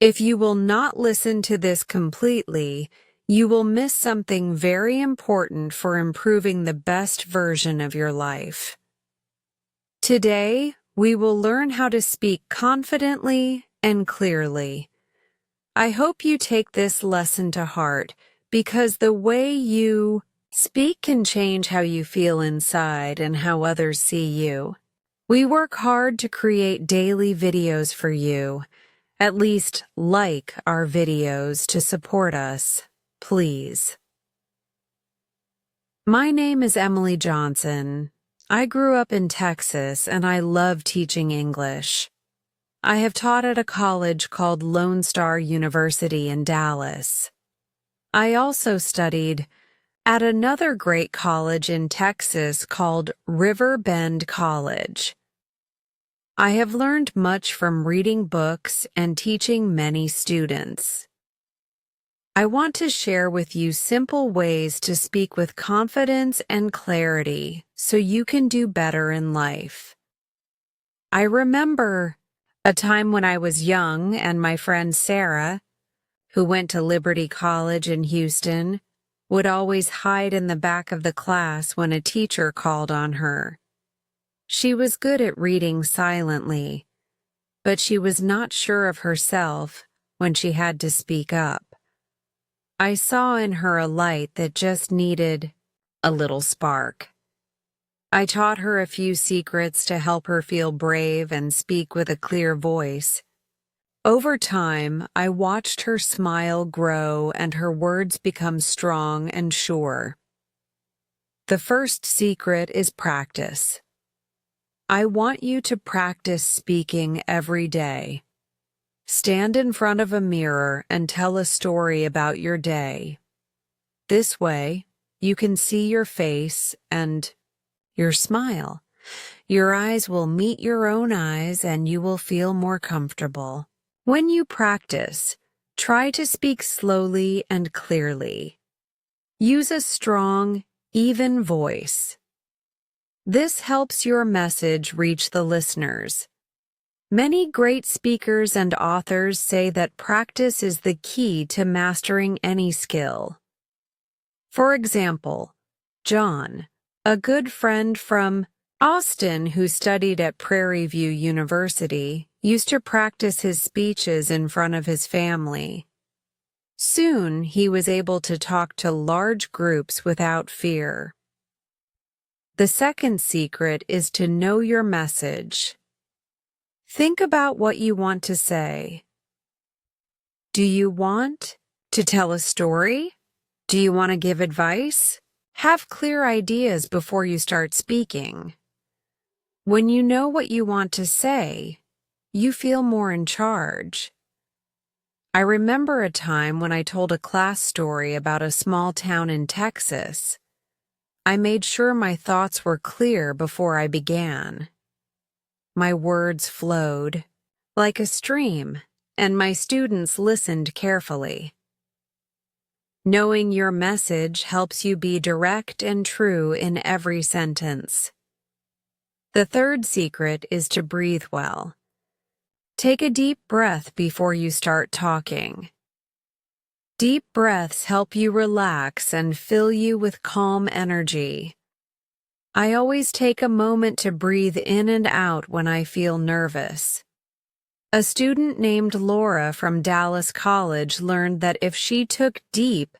If you will not listen to this completely, you will miss something very important for improving the best version of your life. Today, we will learn how to speak confidently and clearly. I hope you take this lesson to heart because the way you speak can change how you feel inside and how others see you. We work hard to create daily videos for you. At least like our videos to support us, please. My name is Emily Johnson. I grew up in Texas and I love teaching English. I have taught at a college called Lone Star University in Dallas. I also studied at another great college in Texas called River Bend College. I have learned much from reading books and teaching many students. I want to share with you simple ways to speak with confidence and clarity so you can do better in life. I remember a time when I was young and my friend Sarah, who went to Liberty College in Houston, would always hide in the back of the class when a teacher called on her. She was good at reading silently, but she was not sure of herself when she had to speak up. I saw in her a light that just needed a little spark. I taught her a few secrets to help her feel brave and speak with a clear voice. Over time, I watched her smile grow and her words become strong and sure. The first secret is practice. I want you to practice speaking every day. Stand in front of a mirror and tell a story about your day. This way, you can see your face and your smile. Your eyes will meet your own eyes and you will feel more comfortable. When you practice, try to speak slowly and clearly. Use a strong, even voice. This helps your message reach the listeners. Many great speakers and authors say that practice is the key to mastering any skill. For example, John, a good friend from Austin who studied at Prairie View University, used to practice his speeches in front of his family. Soon, he was able to talk to large groups without fear. The second secret is to know your message. Think about what you want to say. Do you want to tell a story? Do you want to give advice? Have clear ideas before you start speaking. When you know what you want to say, you feel more in charge. I remember a time when I told a class story about a small town in Texas. I made sure my thoughts were clear before I began. My words flowed like a stream, and my students listened carefully. Knowing your message helps you be direct and true in every sentence. The third secret is to breathe well. Take a deep breath before you start talking. Deep breaths help you relax and fill you with calm energy. I always take a moment to breathe in and out when I feel nervous. A student named Laura from Dallas College learned that if she took deep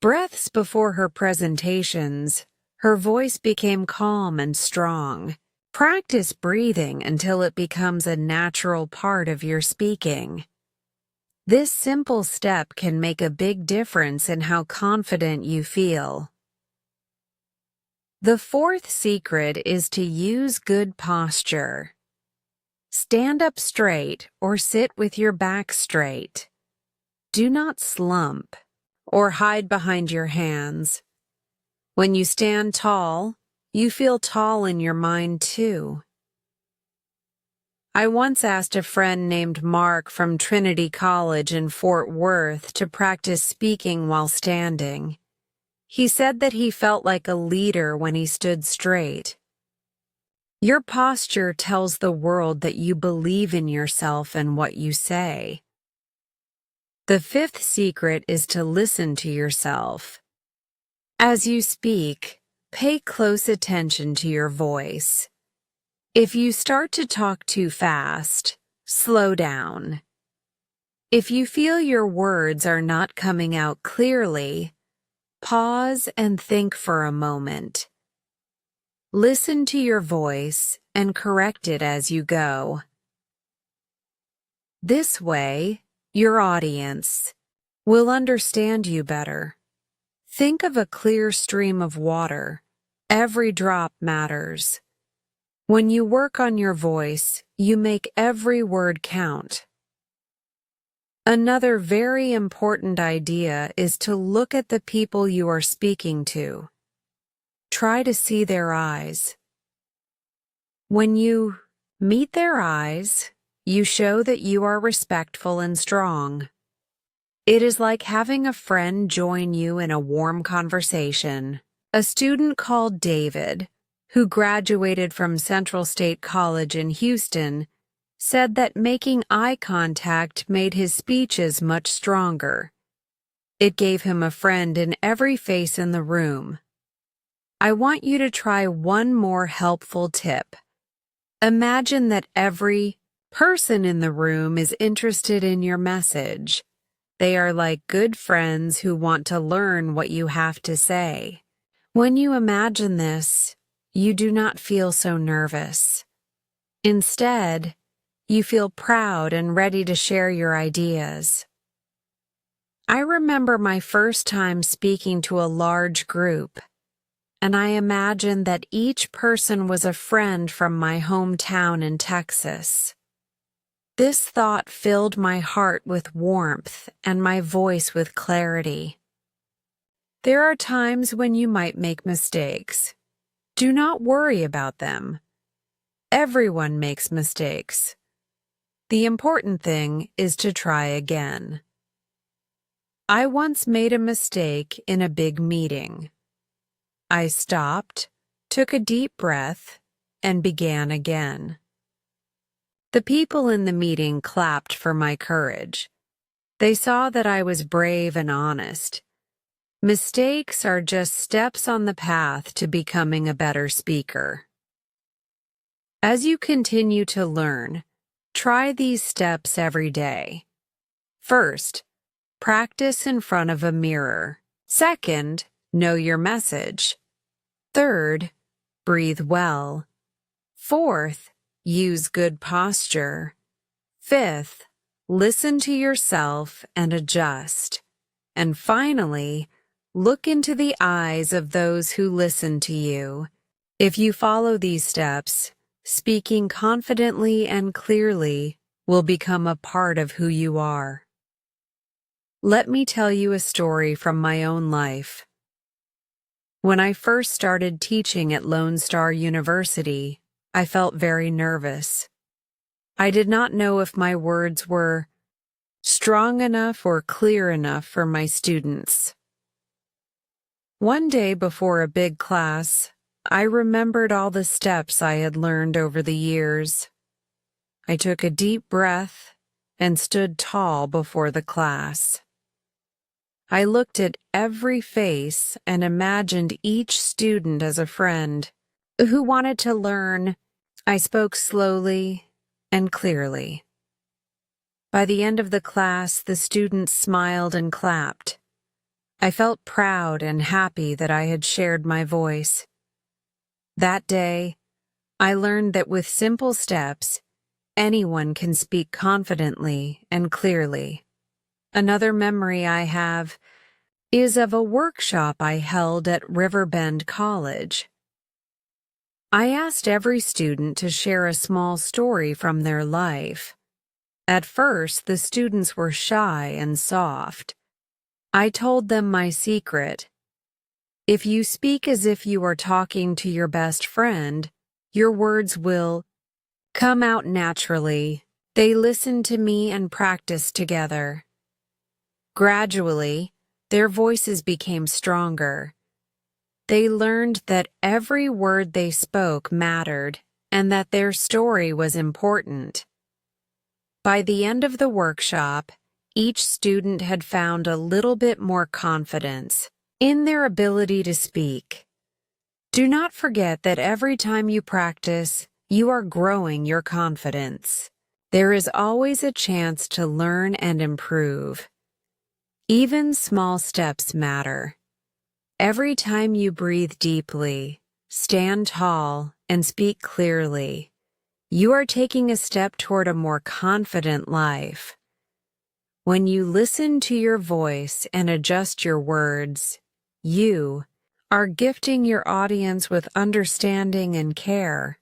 breaths before her presentations, her voice became calm and strong. Practice breathing until it becomes a natural part of your speaking. This simple step can make a big difference in how confident you feel. The fourth secret is to use good posture. Stand up straight or sit with your back straight. Do not slump or hide behind your hands. When you stand tall, you feel tall in your mind too. I once asked a friend named Mark from Trinity College in Fort Worth to practice speaking while standing. He said that he felt like a leader when he stood straight. Your posture tells the world that you believe in yourself and what you say. The fifth secret is to listen to yourself. As you speak, pay close attention to your voice. If you start to talk too fast, slow down. If you feel your words are not coming out clearly, pause and think for a moment. Listen to your voice and correct it as you go. This way, your audience will understand you better. Think of a clear stream of water. Every drop matters. When you work on your voice, you make every word count. Another very important idea is to look at the people you are speaking to. Try to see their eyes. When you meet their eyes, you show that you are respectful and strong. It is like having a friend join you in a warm conversation. A student called David, who graduated from Central State College in Houston, said that making eye contact made his speeches much stronger. It gave him a friend in every face in the room. I want you to try one more helpful tip. Imagine that every person in the room is interested in your message. They are like good friends who want to learn what you have to say. When you imagine this, you do not feel so nervous. Instead, you feel proud and ready to share your ideas. I remember my first time speaking to a large group, and I imagined that each person was a friend from my hometown in Texas. This thought filled my heart with warmth and my voice with clarity. There are times when you might make mistakes. Do not worry about them. Everyone makes mistakes. The important thing is to try again. I once made a mistake in a big meeting. I stopped, took a deep breath, and began again. The people in the meeting clapped for my courage. They saw that I was brave and honest. Mistakes are just steps on the path to becoming a better speaker. As you continue to learn, try these steps every day. First, practice in front of a mirror. Second, know your message. Third, breathe well. Fourth, use good posture. Fifth, listen to yourself and adjust. And finally, look into the eyes of those who listen to you. If you follow these steps, speaking confidently and clearly will become a part of who you are. Let me tell you a story from my own life. When I first started teaching at Lone Star University, I felt very nervous. I did not know if my words were strong enough or clear enough for my students. One day before a big class, I remembered all the steps I had learned over the years. I took a deep breath and stood tall before the class. I looked at every face and imagined each student as a friend who wanted to learn. I spoke slowly and clearly. By the end of the class, the students smiled and clapped. I felt proud and happy that I had shared my voice. That day, I learned that with simple steps, anyone can speak confidently and clearly. Another memory I have is of a workshop I held at Riverbend College. I asked every student to share a small story from their life. At first, the students were shy and soft. I told them my secret. If you speak as if you are talking to your best friend, your words will come out naturally. They listened to me and practiced together. Gradually, their voices became stronger. They learned that every word they spoke mattered and that their story was important. By the end of the workshop, each student had found a little bit more confidence in their ability to speak. Do not forget that every time you practice, you are growing your confidence. There is always a chance to learn and improve. Even small steps matter. Every time you breathe deeply, stand tall, and speak clearly, you are taking a step toward a more confident life. When you listen to your voice and adjust your words, you are gifting your audience with understanding and care.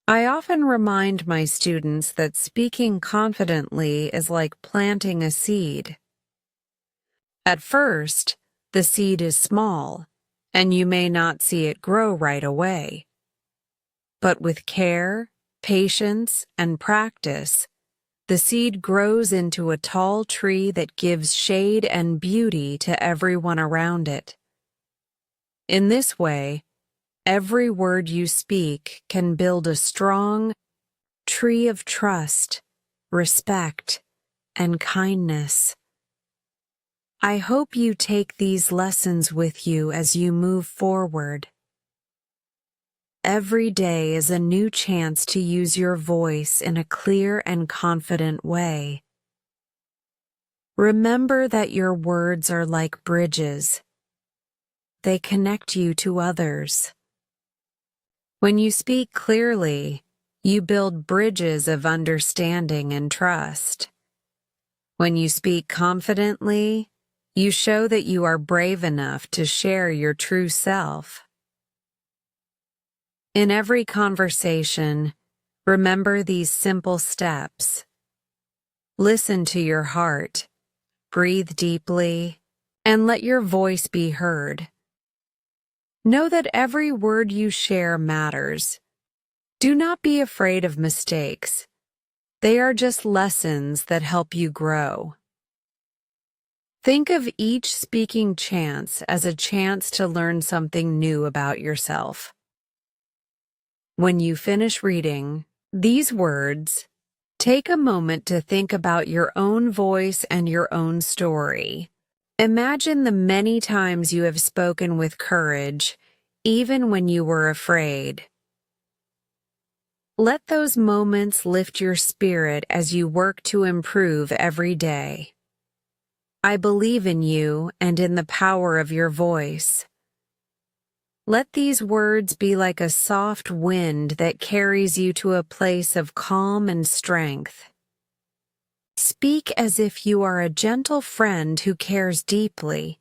I often remind my students that speaking confidently is like planting a seed. At first, the seed is small, and you may not see it grow right away. But with care, patience, and practice, the seed grows into a tall tree that gives shade and beauty to everyone around it. In this way, every word you speak can build a strong tree of trust, respect, and kindness. I hope you take these lessons with you as you move forward. Every day is a new chance to use your voice in a clear and confident way. Remember that your words are like bridges. They connect you to others. When you speak clearly, you build bridges of understanding and trust. When you speak confidently, you show that you are brave enough to share your true self. In every conversation, remember these simple steps. Listen to your heart, breathe deeply, and let your voice be heard. Know that every word you share matters. Do not be afraid of mistakes. They are just lessons that help you grow. Think of each speaking chance as a chance to learn something new about yourself. When you finish reading these words, take a moment to think about your own voice and your own story. Imagine the many times you have spoken with courage, even when you were afraid. Let those moments lift your spirit as you work to improve every day. I believe in you and in the power of your voice. Let these words be like a soft wind that carries you to a place of calm and strength. Speak as if you are a gentle friend who cares deeply.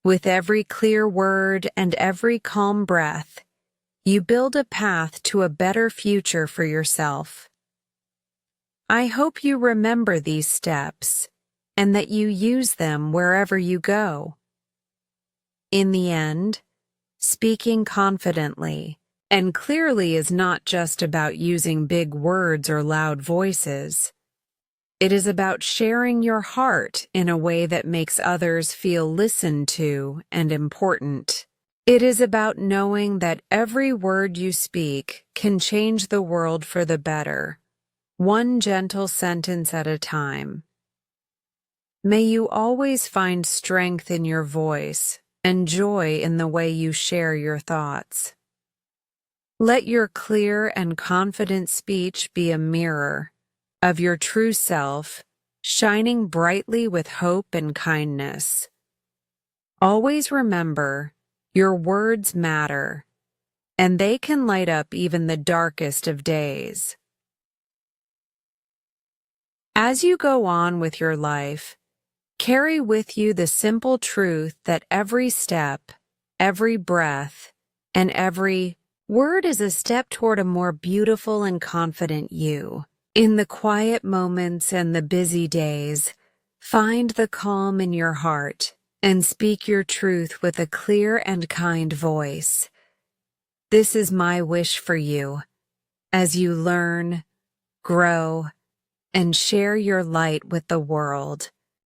With every clear word and every calm breath, you build a path to a better future for yourself. I hope you remember these steps and that you use them wherever you go. In the end, speaking confidently and clearly is not just about using big words or loud voices. It is about sharing your heart in a way that makes others feel listened to and important. It is about knowing that every word you speak can change the world for the better, one gentle sentence at a time. May you always find strength in your voice and joy in the way you share your thoughts. Let your clear and confident speech be a mirror of your true self, shining brightly with hope and kindness. Always remember, your words matter, and they can light up even the darkest of days. As you go on with your life, carry with you the simple truth that every step, every breath, and every word is a step toward a more beautiful and confident you. In the quiet moments and the busy days, find the calm in your heart and speak your truth with a clear and kind voice. This is my wish for you as you learn, grow, and share your light with the world.